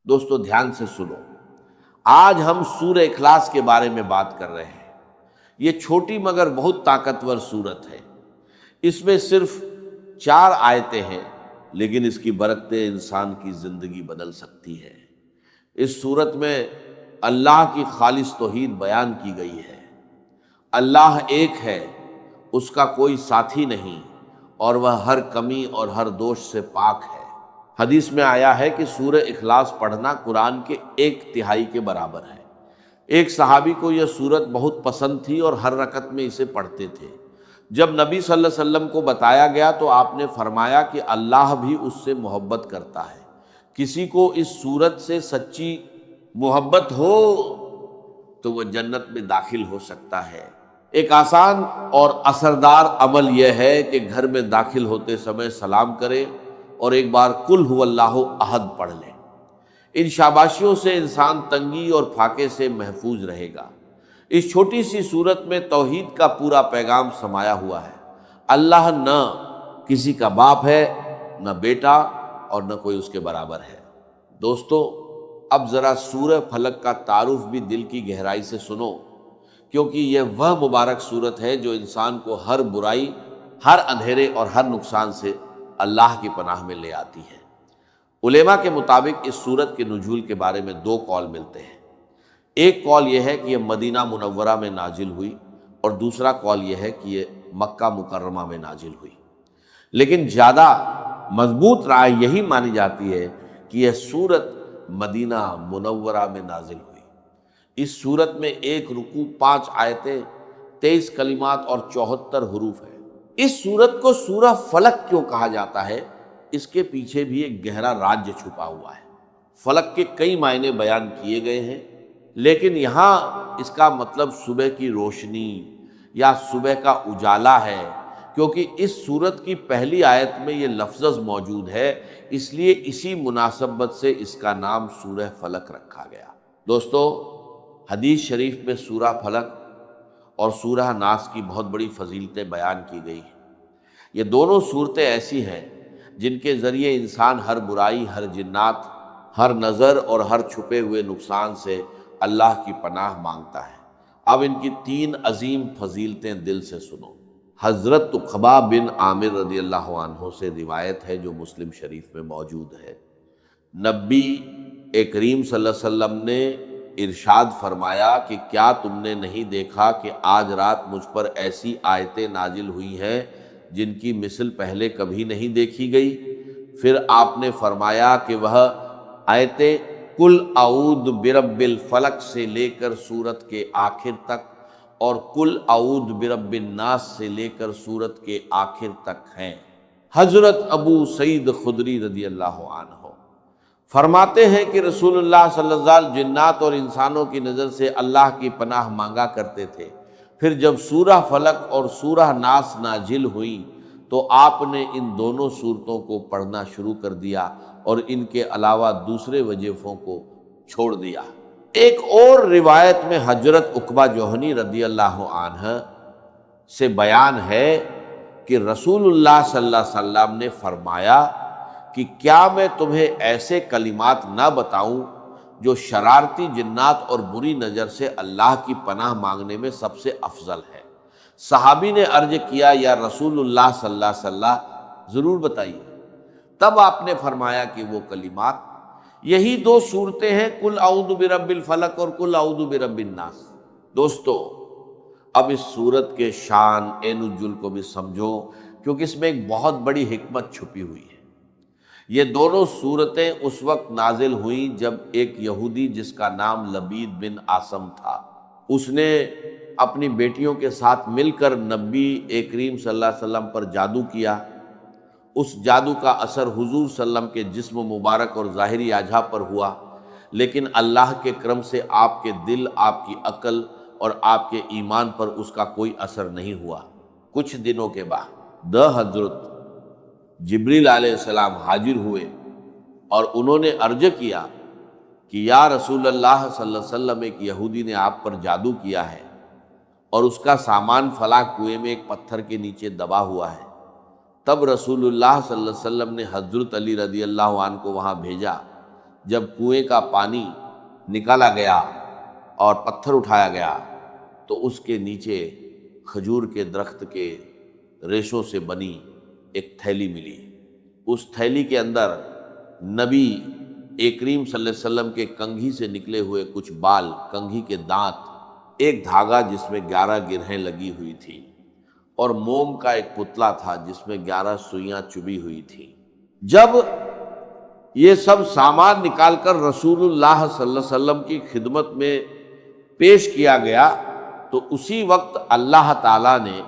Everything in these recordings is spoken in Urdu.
دوستو دھیان سے سنو، آج ہم سورہ اخلاص کے بارے میں بات کر رہے ہیں۔ یہ چھوٹی مگر بہت طاقتور سورت ہے۔ اس میں صرف 4 آیتیں ہیں، لیکن اس کی برکتیں انسان کی زندگی بدل سکتی ہے۔ اس سورت میں اللہ کی خالص توحید بیان کی گئی ہے۔ اللہ ایک ہے، اس کا کوئی ساتھی نہیں، اور وہ ہر کمی اور ہر دوش سے پاک ہے۔ حدیث میں آیا ہے کہ سورہ اخلاص پڑھنا قرآن کے 1/3 کے برابر ہے۔ ایک صحابی کو یہ سورت بہت پسند تھی اور ہر رکعت میں اسے پڑھتے تھے۔ جب نبی صلی اللہ علیہ وسلم کو بتایا گیا تو آپ نے فرمایا کہ اللہ بھی اس سے محبت کرتا ہے۔ کسی کو اس سورت سے سچی محبت ہو تو وہ جنت میں داخل ہو سکتا ہے۔ ایک آسان اور اثردار عمل یہ ہے کہ گھر میں داخل ہوتے سمے سلام کرے اور ایک بار قل هو اللہ احد پڑھ لے۔ ان شاباشیوں سے انسان تنگی اور پھاکے سے محفوظ رہے گا۔ اس چھوٹی سی سورت میں توحید کا پورا پیغام سمایا ہوا ہے۔ اللہ نہ کسی کا باپ ہے، نہ بیٹا، اور نہ کوئی اس کے برابر ہے۔ دوستو، اب ذرا سورہ فلق کا تعارف بھی دل کی گہرائی سے سنو، کیونکہ یہ وہ مبارک سورت ہے جو انسان کو ہر برائی، ہر اندھیرے اور ہر نقصان سے اللہ کی پناہ میں لے آتی ہے۔ علماء کے مطابق اس سورت کے نزول کے بارے میں 2 قول ملتے ہیں۔ ایک قول یہ ہے کہ یہ مدینہ منورہ میں نازل ہوئی، اور دوسرا قول یہ ہے کہ یہ مکہ مکرمہ میں نازل ہوئی۔ لیکن زیادہ مضبوط رائے یہی مانی جاتی ہے کہ یہ سورت مدینہ منورہ میں نازل ہوئی۔ اس سورت میں 1 رکوع، 5 آیتیں، 23 کلمات اور 74 حروف ہیں۔ اس سورت کو سورہ فلق کیوں کہا جاتا ہے، اس کے پیچھے بھی ایک گہرا راز چھپا ہوا ہے۔ فلق کے کئی معنی بیان کیے گئے ہیں، لیکن یہاں اس کا مطلب صبح کی روشنی یا صبح کا اجالا ہے، کیونکہ اس سورت کی پہلی آیت میں یہ لفظ موجود ہے، اس لیے اسی مناسبت سے اس کا نام سورہ فلق رکھا گیا۔ دوستو، حدیث شریف میں سورہ فلق اور سورہ ناس کی بہت بڑی فضیلتیں بیان کی گئی ہیں۔ یہ دونوں صورتیں ایسی ہیں جن کے ذریعے انسان ہر برائی، ہر جنات، ہر نظر اور ہر چھپے ہوئے نقصان سے اللہ کی پناہ مانگتا ہے۔ اب ان کی 3 عظیم فضیلتیں دل سے سنو۔ حضرت عقبہ بن عامر رضی اللہ عنہ سے روایت ہے جو مسلم شریف میں موجود ہے۔ نبی کریم صلی اللہ علیہ وسلم نے ارشاد فرمایا کہ کیا تم نے نہیں دیکھا کہ آج رات مجھ پر ایسی آیتیں نازل ہوئی ہیں جن کی مثل پہلے کبھی نہیں دیکھی گئی؟ پھر آپ نے فرمایا کہ وہ آیتیں قل اعوذ برب الفلق سے لے کر سورت کے آخر تک اور قل اعوذ برب الناس سے لے کر سورت کے آخر تک ہیں۔ حضرت ابو سعید خدری رضی اللہ عنہ فرماتے ہیں کہ رسول اللہ صلی اللہ علیہ وسلم جنات اور انسانوں کی نظر سے اللہ کی پناہ مانگا کرتے تھے۔ پھر جب سورہ فلق اور سورہ ناس نازل ہوئیں تو آپ نے ان دونوں سورتوں کو پڑھنا شروع کر دیا اور ان کے علاوہ دوسرے وظیفوں کو چھوڑ دیا۔ ایک اور روایت میں حضرت عقبہ جوہنی رضی اللہ عنہ سے بیان ہے کہ رسول اللہ صلی اللہ علیہ وسلم نے فرمایا کہ کیا میں تمہیں ایسے کلمات نہ بتاؤں جو شرارتی جنات اور بری نظر سے اللہ کی پناہ مانگنے میں سب سے افضل ہے؟ صحابی نے عرض کیا یا رسول اللہ صلی اللہ علیہ وسلم ضرور بتائیے۔ تب آپ نے فرمایا کہ وہ کلمات یہی 2 صورتیں ہیں، قل اعوذ برب الفلق اور قل اعوذ برب الناس۔ دوستو، اب اس صورت کے شان نزول کو بھی سمجھو، کیونکہ اس میں ایک بہت بڑی حکمت چھپی ہوئی ہے۔ یہ دونوں صورتیں اس وقت نازل ہوئیں جب ایک یہودی جس کا نام لبید بن عاصم تھا، اس نے اپنی بیٹیوں کے ساتھ مل کر نبی کریم صلی اللہ علیہ وسلم پر جادو کیا۔ اس جادو کا اثر حضور صلی اللہ علیہ وسلم کے جسم مبارک اور ظاہری اعضاء پر ہوا، لیکن اللہ کے کرم سے آپ کے دل، آپ کی عقل اور آپ کے ایمان پر اس کا کوئی اثر نہیں ہوا۔ کچھ دنوں کے بعد حضرت جبریل علیہ السلام حاضر ہوئے اور انہوں نے عرض کیا کہ یا رسول اللہ صلی اللہ علیہ وسلم، ایک یہودی نے آپ پر جادو کیا ہے اور اس کا سامان فلاں کنویں میں ایک پتھر کے نیچے دبا ہوا ہے۔ تب رسول اللہ صلی اللہ علیہ وسلم نے حضرت علی رضی اللہ عنہ کو وہاں بھیجا جب کنویں کا پانی نکالا گیا اور پتھر اٹھایا گیا تو اس کے نیچے کھجور کے درخت کے ریشوں سے بنی ایک تھیلی ملی۔ اس تھیلی کے اندر نبی کریم صلی اللہ علیہ وسلم کے کنگھی سے نکلے ہوئے کچھ بال، کنگھی کے دانت، ایک دھاگا جس میں 11 گرہیں لگی ہوئی تھی، اور موم کا ایک پتلا تھا جس میں 11 سوئیاں چبھی ہوئی تھی۔ جب یہ سب سامان نکال کر رسول اللہ صلی اللہ علیہ وسلم کی خدمت میں پیش کیا گیا تو اسی وقت اللہ تعالیٰ نے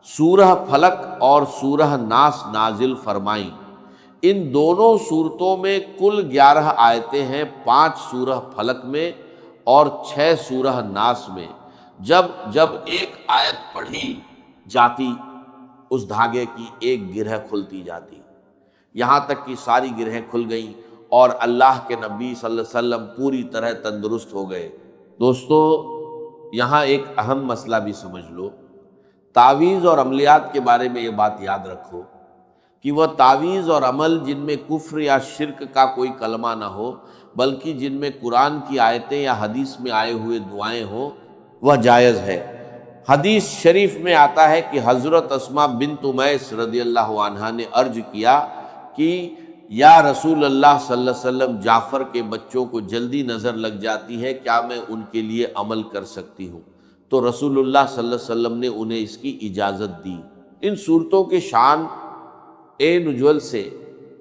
سورہ فلق اور سورہ ناس نازل فرمائیں۔ ان دونوں صورتوں میں کل 11 آیتیں ہیں، 5 سورہ فلق میں اور 6 سورہ ناس میں۔ جب ایک آیت پڑھی جاتی اس دھاگے کی ایک گرہ کھلتی جاتی، یہاں تک کہ ساری گرہیں کھل گئیں اور اللہ کے نبی صلی اللہ علیہ وسلم پوری طرح تندرست ہو گئے۔ دوستو، یہاں ایک اہم مسئلہ بھی سمجھ لو۔ تعویذ اور عملیات کے بارے میں یہ بات یاد رکھو کہ وہ تعویذ اور عمل جن میں کفر یا شرک کا کوئی کلمہ نہ ہو، بلکہ جن میں قرآن کی آیتیں یا حدیث میں آئے ہوئے دعائیں ہوں، وہ جائز ہے۔ حدیث شریف میں آتا ہے کہ حضرت اسماء بنت امیس رضی اللہ عنہا نے عرض کیا کہ یا رسول اللہ صلی اللہ علیہ وسلم، جعفر کے بچوں کو جلدی نظر لگ جاتی ہے، کیا میں ان کے لیے عمل کر سکتی ہوں؟ تو رسول اللہ صلی اللہ علیہ وسلم نے انہیں اس کی اجازت دی۔ ان صورتوں کے شان نزول سے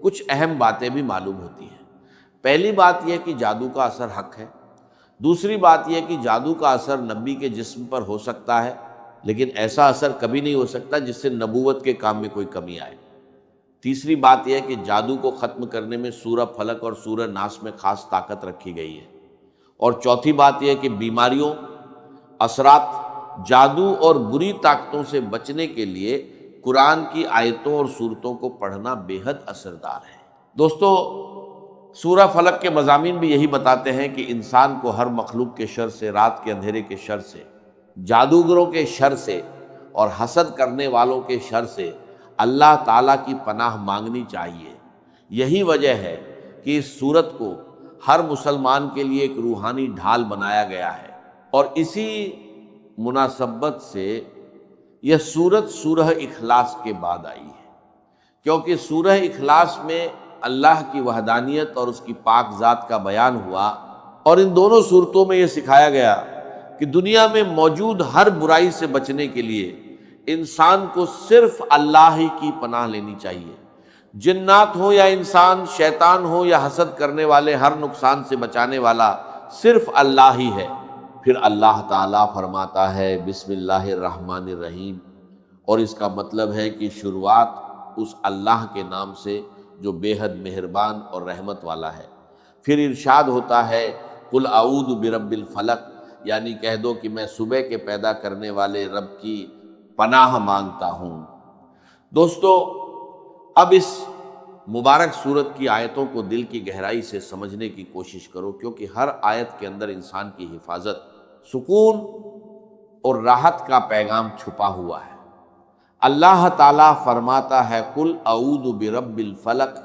کچھ اہم باتیں بھی معلوم ہوتی ہیں۔ پہلی بات یہ کہ جادو کا اثر حق ہے۔ دوسری بات یہ کہ جادو کا اثر نبی کے جسم پر ہو سکتا ہے، لیکن ایسا اثر کبھی نہیں ہو سکتا جس سے نبوت کے کام میں کوئی کمی آئے۔ تیسری بات یہ ہے کہ جادو کو ختم کرنے میں سورہ فلق اور سورہ ناس میں خاص طاقت رکھی گئی ہے۔ اور چوتھی بات یہ ہے کہ بیماریوں، اثرات، جادو اور بری طاقتوں سے بچنے کے لیے قرآن کی آیتوں اور صورتوں کو پڑھنا بے حد اثردار ہے۔ دوستو، سورہ فلق کے مضامین بھی یہی بتاتے ہیں کہ انسان کو ہر مخلوق کے شر سے، رات کے اندھیرے کے شر سے، جادوگروں کے شر سے اور حسد کرنے والوں کے شر سے اللہ تعالیٰ کی پناہ مانگنی چاہیے۔ یہی وجہ ہے کہ اس سورت کو ہر مسلمان کے لیے ایک روحانی ڈھال بنایا گیا ہے، اور اسی مناسبت سے یہ سورت سورہ اخلاص کے بعد آئی ہے، کیونکہ سورہ اخلاص میں اللہ کی وحدانیت اور اس کی پاک ذات کا بیان ہوا، اور ان دونوں صورتوں میں یہ سکھایا گیا کہ دنیا میں موجود ہر برائی سے بچنے کے لیے انسان کو صرف اللہ ہی کی پناہ لینی چاہیے۔ جنات ہو یا انسان، شیطان ہو یا حسد کرنے والے، ہر نقصان سے بچانے والا صرف اللہ ہی ہے۔ پھر اللہ تعالیٰ فرماتا ہے بسم اللہ الرحمن الرحیم، اور اس کا مطلب ہے کہ شروعات اس اللہ کے نام سے جو بے حد مہربان اور رحمت والا ہے۔ پھر ارشاد ہوتا ہے قل اعوذ برب الفلق، یعنی کہہ دو کہ میں صبح کے پیدا کرنے والے رب کی پناہ مانگتا ہوں۔ دوستو، اب اس مبارک صورت کی آیتوں کو دل کی گہرائی سے سمجھنے کی کوشش کرو، کیونکہ ہر آیت کے اندر انسان کی حفاظت، سکون اور راحت کا پیغام چھپا ہوا ہے۔ اللہ تعالیٰ فرماتا ہے قل اعوذ برب الفلق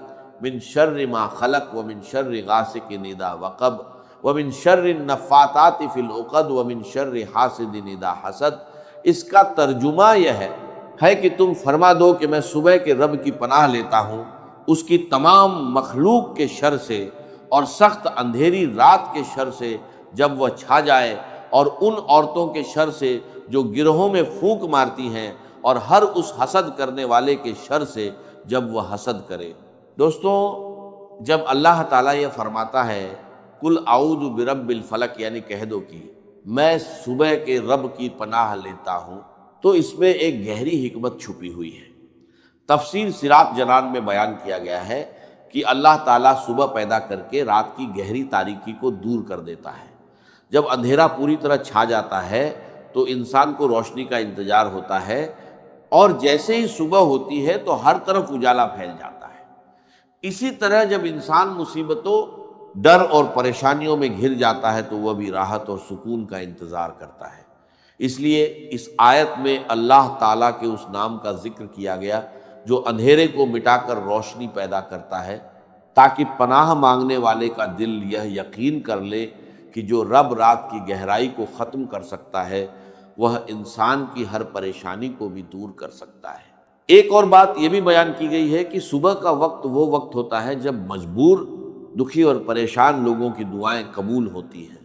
من شر ما خلق ومن شر غاسق اذا وقب ومن شر النفاثات فی العقد ومن شر حاسد اذا حسد۔ اس کا ترجمہ یہ ہے کہ تم فرما دو کہ میں صبح کے رب کی پناہ لیتا ہوں اس کی تمام مخلوق کے شر سے اور سخت اندھیری رات کے شر سے جب وہ چھا جائے، اور ان عورتوں کے شر سے جو گروہوں میں پھونک مارتی ہیں، اور ہر اس حسد کرنے والے کے شر سے جب وہ حسد کرے۔ دوستوں، جب اللہ تعالیٰ یہ فرماتا ہے قل اعوذ برب الفلق، یعنی کہہ دو کہ میں صبح کے رب کی پناہ لیتا ہوں، تو اس میں ایک گہری حکمت چھپی ہوئی ہے۔ تفسیر سراج جنان میں بیان کیا گیا ہے کہ اللہ تعالیٰ صبح پیدا کر کے رات کی گہری تاریکی کو دور کر دیتا ہے۔ جب اندھیرا پوری طرح چھا جاتا ہے تو انسان کو روشنی کا انتظار ہوتا ہے، اور جیسے ہی صبح ہوتی ہے تو ہر طرف اجالا پھیل جاتا ہے۔ اسی طرح جب انسان مصیبتوں، ڈر اور پریشانیوں میں گھر جاتا ہے تو وہ بھی راحت اور سکون کا انتظار کرتا ہے۔ اس لیے اس آیت میں اللہ تعالیٰ کے اس نام کا ذکر کیا گیا جو اندھیرے کو مٹا کر روشنی پیدا کرتا ہے، تاکہ پناہ مانگنے والے کا دل یہ یقین کر لے کہ جو رب رات کی گہرائی کو ختم کر سکتا ہے وہ انسان کی ہر پریشانی کو بھی دور کر سکتا ہے۔ ایک اور بات یہ بھی بیان کی گئی ہے کہ صبح کا وقت وہ وقت ہوتا ہے جب مجبور، دکھی اور پریشان لوگوں کی دعائیں قبول ہوتی ہیں۔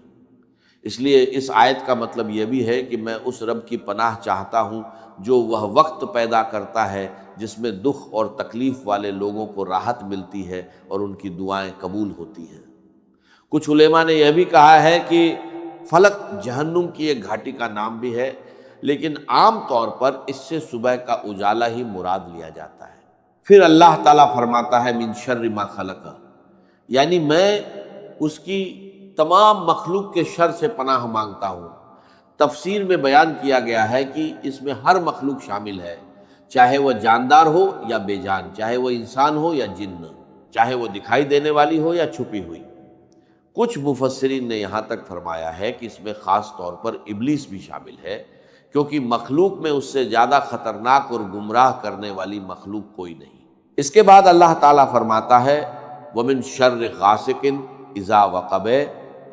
اس لیے اس آیت کا مطلب یہ بھی ہے کہ میں اس رب کی پناہ چاہتا ہوں جو وہ وقت پیدا کرتا ہے جس میں دکھ اور تکلیف والے لوگوں کو راحت ملتی ہے اور ان کی دعائیں قبول ہوتی ہیں۔ کچھ علماء نے یہ بھی کہا ہے کہ فلق جہنم کی ایک گھاٹی کا نام بھی ہے، لیکن عام طور پر اس سے صبح کا اجالا ہی مراد لیا جاتا ہے۔ پھر اللہ تعالیٰ فرماتا ہے من شر ما خلق، یعنی میں اس کی تمام مخلوق کے شر سے پناہ مانگتا ہوں۔ تفسیر میں بیان کیا گیا ہے کہ اس میں ہر مخلوق شامل ہے، چاہے وہ جاندار ہو یا بے جان، چاہے وہ انسان ہو یا جن، چاہے وہ دکھائی دینے والی ہو یا چھپی ہوئی۔ کچھ مفسرین نے یہاں تک فرمایا ہے کہ اس میں خاص طور پر ابلیس بھی شامل ہے، کیونکہ مخلوق میں اس سے زیادہ خطرناک اور گمراہ کرنے والی مخلوق کوئی نہیں۔ اس کے بعد اللہ تعالیٰ فرماتا ہے وَمِن شَرِّ غَاسِقٍ اِذَا وَقَبَ،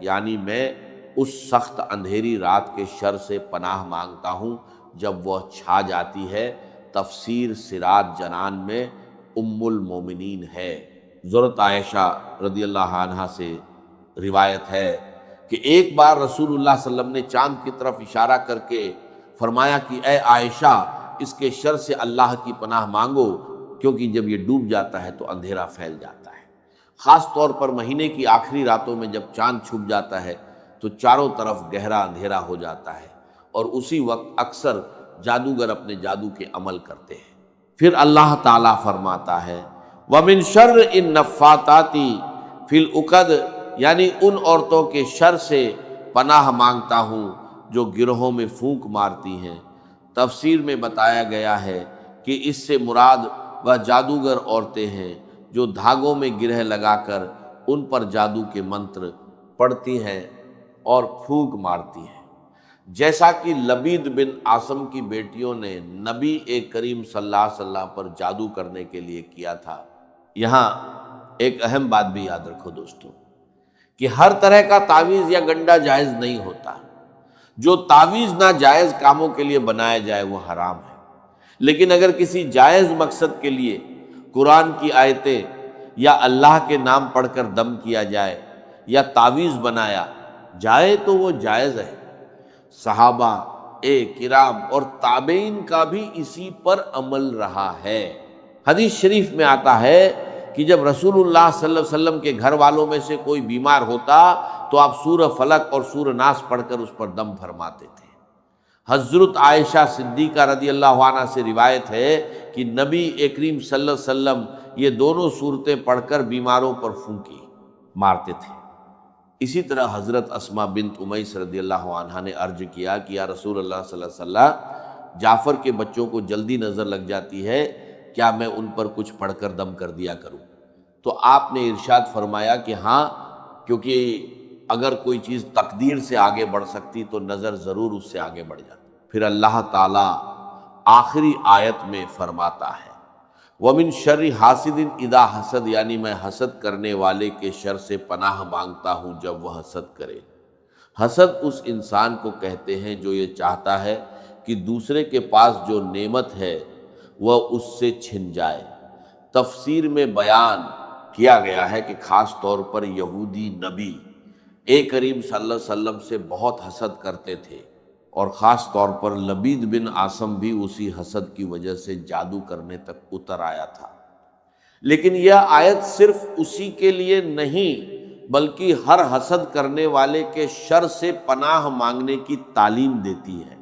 یعنی میں اس سخت اندھیری رات کے شر سے پناہ مانگتا ہوں جب وہ چھا جاتی ہے۔ تفسیر سراج جنان میں ام المومنین ہے۔ حضرت عائشہ رضی اللہ عنہا سے روایت ہے کہ ایک بار رسول اللہ صلی اللہ علیہ وسلم نے چاند کی طرف اشارہ کر کے فرمایا کہ اے عائشہ اس کے شر سے اللہ کی پناہ مانگو، کیونکہ جب یہ ڈوب جاتا ہے تو اندھیرا پھیل جاتا ہے۔ خاص طور پر مہینے کی آخری راتوں میں جب چاند چھپ جاتا ہے تو چاروں طرف گہرا اندھیرا ہو جاتا ہے، اور اسی وقت اکثر جادوگر اپنے جادو کے عمل کرتے ہیں۔ پھر اللہ تعالیٰ فرماتا ہے وَمِن شَرِّ النَّفَّاثَاتِ فِي الْعُقَدِ، یعنی ان عورتوں کے شر سے پناہ مانگتا ہوں جو گرہوں میں پھونک مارتی ہیں۔ تفسیر میں بتایا گیا ہے کہ اس سے مراد وہ جادوگر عورتیں ہیں جو دھاگوں میں گرہ لگا کر ان پر جادو کے منتر پڑھتی ہیں اور پھونک مارتی ہیں، جیسا کہ لبید بن عاصم کی بیٹیوں نے نبی کریم صلی اللہ علیہ وسلم پر جادو کرنے کے لیے کیا تھا۔ یہاں ایک اہم بات بھی یاد رکھو دوستو کہ ہر طرح کا تعویذ یا گنڈا جائز نہیں ہوتا۔ جو تعویذ ناجائز کاموں کے لیے بنایا جائے وہ حرام ہے، لیکن اگر کسی جائز مقصد کے لیے قرآن کی آیتیں یا اللہ کے نام پڑھ کر دم کیا جائے یا تعویذ بنایا جائے تو وہ جائز ہے۔ صحابہ کرام اور تابعین کا بھی اسی پر عمل رہا ہے۔ حدیث شریف میں آتا ہے کہ جب رسول اللہ صلی اللہ علیہ وسلم کے گھر والوں میں سے کوئی بیمار ہوتا تو آپ سورہ فلق اور سورہ ناس پڑھ کر اس پر دم فرماتے تھے۔ حضرت عائشہ صدیقہ رضی اللہ عنہا سے روایت ہے کہ نبی کریم صلی اللہ علیہ وسلم یہ دونوں صورتیں پڑھ کر بیماروں پر پھونکی مارتے تھے۔ اسی طرح حضرت اسماء بنت امیس رضی اللہ عنہا نے عرض کیا کہ یا رسول اللہ صلی اللہ علیہ وسلم، جعفر کے بچوں کو جلدی نظر لگ جاتی ہے، کیا میں ان پر کچھ پڑھ کر دم کر دیا کروں؟ تو آپ نے ارشاد فرمایا کہ ہاں، کیونکہ اگر کوئی چیز تقدیر سے آگے بڑھ سکتی تو نظر ضرور اس سے آگے بڑھ جاتی۔ پھر اللہ تعالیٰ آخری آیت میں فرماتا ہے وَمِن شَرِّ حَاسِدٍ اِذَا حَسَدَ، یعنی میں حسد کرنے والے کے شر سے پناہ مانگتا ہوں جب وہ حسد کرے۔ حسد اس انسان کو کہتے ہیں جو یہ چاہتا ہے کہ دوسرے کے پاس جو نعمت ہے وہ اس سے چھن جائے۔ تفسیر میں بیان کیا گیا ہے کہ خاص طور پر یہودی نبی کریم صلی اللہ علیہ وسلم سے بہت حسد کرتے تھے، اور خاص طور پر لبید بن عاصم بھی اسی حسد کی وجہ سے جادو کرنے تک اتر آیا تھا۔ لیکن یہ آیت صرف اسی کے لیے نہیں بلکہ ہر حسد کرنے والے کے شر سے پناہ مانگنے کی تعلیم دیتی ہے۔